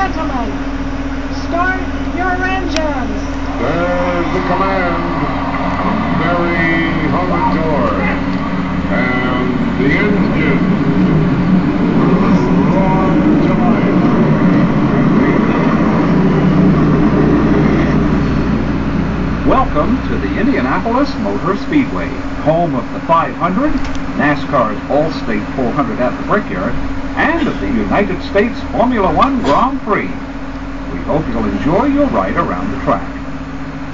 gentlemen, start your engines. There's the command from Mary Humidor. And the engine on time. Welcome to the Indianapolis Motor Speedway, home of the 500, NASCAR's All-State 400 at the Brickyard, and of the United States Formula One Grand Prix. We hope you'll enjoy your ride around the track.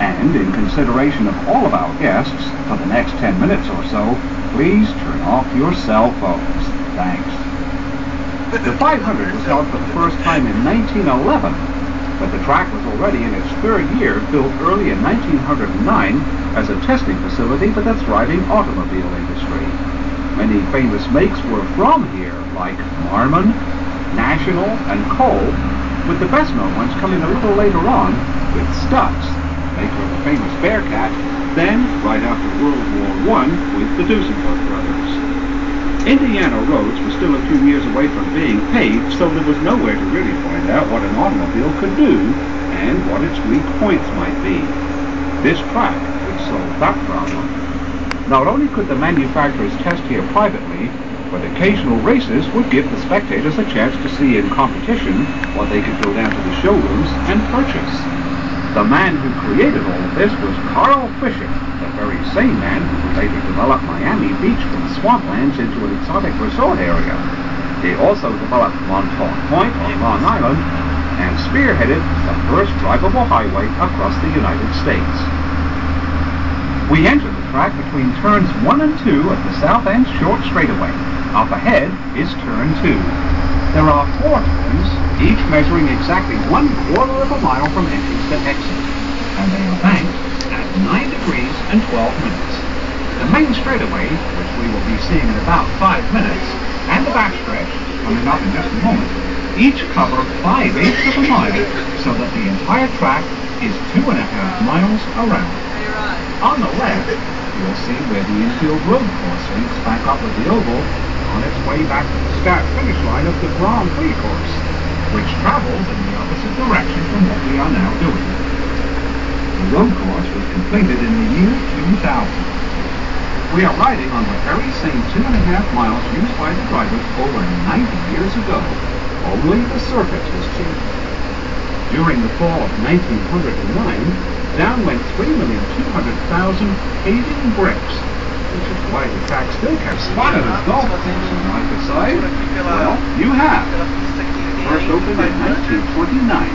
And in consideration of all of our guests, for the next 10 minutes or so, please turn off your cell phones. Thanks. The 500 was held for the first time in 1911, but the track was already in its third year, built early in 1909 as a testing facility for the thriving automobile industry. Many famous makes were from here, like Marmon, National, and Cole, with the best-known ones coming a little later on with Stutz, maker of the famous Bearcat, then, right after World War I, with the Duesenberg brothers. Indiana roads were still a few years away from being paved, so there was nowhere to really find out what an automobile could do and what its weak points might be. This track would solve that problem. Not only could the manufacturers test here privately, but occasional races would give the spectators a chance to see in competition what they could go down to the showrooms and purchase. The man who created all of this was Carl Fisher, the very same man who later developed Miami Beach from swamplands into an exotic resort area. He also developed Montauk Point on Long Island and spearheaded the first drivable highway across the United States. We entered the track between turns 1 and 2 at the South End Short Straightaway. Up ahead is turn 2. There are 4 turns, each measuring exactly 1/4 of a mile from entrance to exit, and they are banked at 9 degrees and 12 minutes. The main straightaway, which we will be seeing in about 5 minutes, and the backstretch, coming up in just a moment, each cover 5/8 of a mile, so that the entire track is 2.5 miles around. On the left, you'll see where the infield road course links back up with the oval on its way back to the start-finish line of the Grand Prix course, which travels in the opposite direction from what we are now doing. The road course was completed in the year 2000. We are riding on the very same 2.5 miles used by the drivers over 90 years ago, only the surface was changed. During the fall of 1909, down went 3,200,000 paving bricks, which is why the track still kept spotted as golf course on either side. Well, you have. First opened in 1929.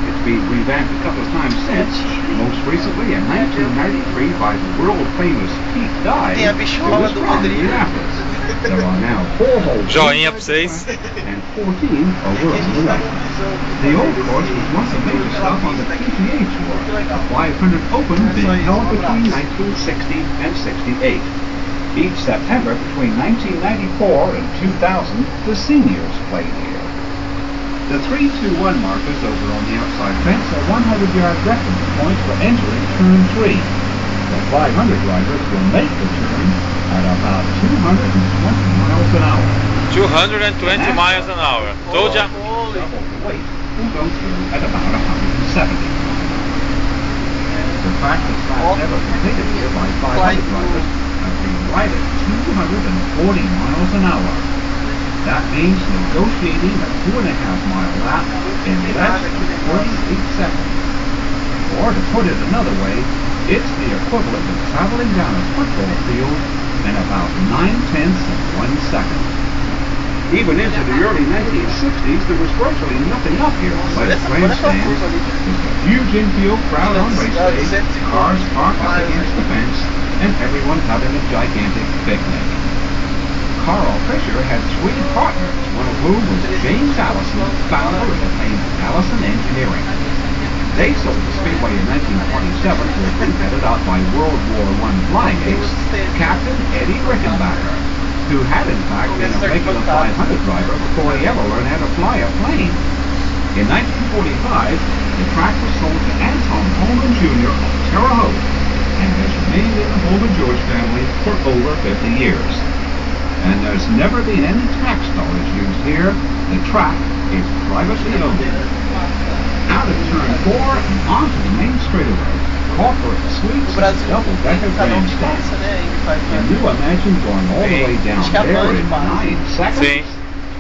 It's been revamped a couple of times since, most recently in 1993 by the world-famous Pete Dye, who was from Indianapolis. There are now 4 holes Joinha pra vocês. and 14 over on the right. The old course was once a major stop on the PGA Tour, the 500 Open being held between 1960 and 68. Each September between 1994 and 2000, the seniors played here. The 3-2-1 markers over on the outside fence are 100-yard reference points for entering turn 3. The 500 drivers will make the turn at about 220 miles an hour. 220 miles an hour. Told ya. Double the weight will go through at about 170. The practice laps ever completed here by 500 drivers have been right at 240 miles an hour. That means negotiating a 2.5-mile lap in less than 48 seconds. Or to put it another way, it's the equivalent of traveling down a football field in about 9/10 of 1 second. Even into the early 1960s, there was virtually nothing up here besides grandstands, with a huge infield crowd on race day, cars parked up against the fence, and everyone having a gigantic picnic. Carl Fisher had 3 partners, one of whom was James Allison, founder of the famous Allison Engineering. They sold the Speedway in 1927 to a group headed out by World War I flying ace, Captain Eddie Rickenbacker, who had in fact been a regular 500 driver before he ever learned how to fly a plane. In 1945, the track was sold to Anton Holman Jr. of Terre Haute, and has remained in the Holman George family for over 50 years. And there's never been any tax dollars used here. The track is privately owned. Out of turn 4 and onto the main straightaway. Corporate suites and double-decker grandstands. Can you imagine going all the way down there in 9 seconds? Sim,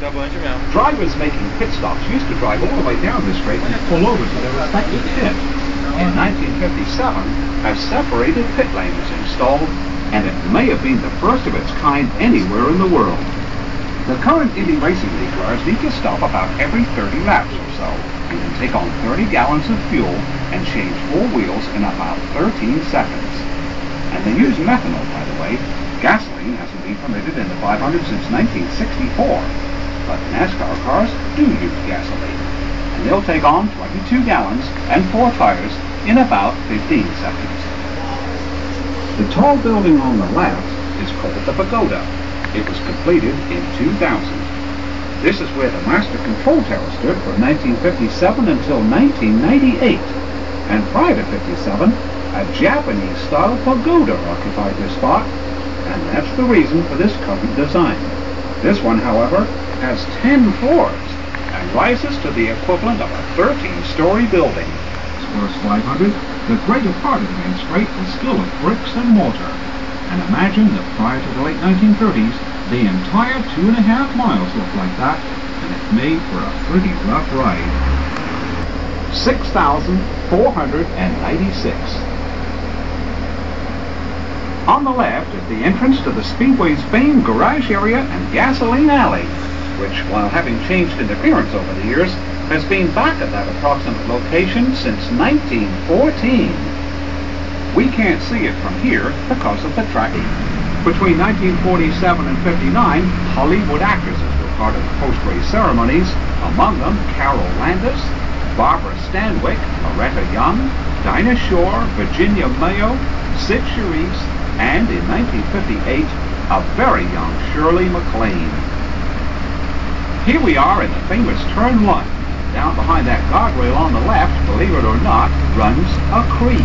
fica bom mesmo. Drivers making pit stops used to drive all the way down the straight and pull over to their respective pit. In 1957, a separated pit lane was installed, and it may have been the first of its kind anywhere in the world. The current Indy Racing League cars need to stop about every 30 laps or so. You can take on 30 gallons of fuel and change 4 wheels in about 13 seconds. And they use methanol, by the way. Gasoline hasn't been permitted in the 500 since 1964. But NASCAR cars do use gasoline. And they'll take on 22 gallons and 4 tires in about 15 seconds. The tall building on the left is called the Pagoda. It was completed in 2000. This is where the Master Control Tower stood from 1957 until 1998. And prior to 57, a Japanese-style pagoda occupied this spot, and that's the reason for this current design. This one, however, has 10 floors and rises to the equivalent of a 13-story building. This first 500, the greater part of the main straight was still of bricks and mortar. And imagine that prior to the late 1930s, the entire 2.5 miles looked like that, and it made for a pretty rough ride. 6,496. On the left is the entrance to the Speedway's famed garage area and gasoline alley, which, while having changed in appearance over the years, has been back at that approximate location since 1914. We can't see it from here because of the track. Between 1947 and 59, Hollywood actresses were part of the post-race ceremonies, among them Carol Landis, Barbara Stanwyck, Loretta Young, Dinah Shore, Virginia Mayo, Sid Charisse, and in 1958, a very young Shirley MacLaine. Here we are in the famous Turn 1. Down behind that guardrail on the left, believe it or not, runs a creek.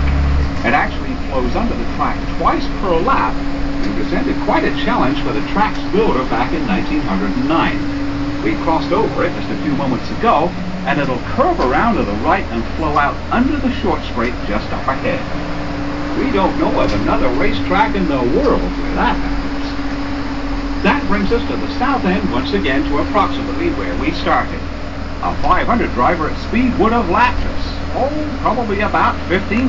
It actually flows under the track twice per lap, and presented quite a challenge for the track's builder back in 1909. We crossed over it just a few moments ago, and it'll curve around to the right and flow out under the short straight just up ahead. We don't know of another racetrack in the world where that happens. That brings us to the south end once again to approximately where we started. A 500 driver at speed would have lapped us. Oh, probably about 15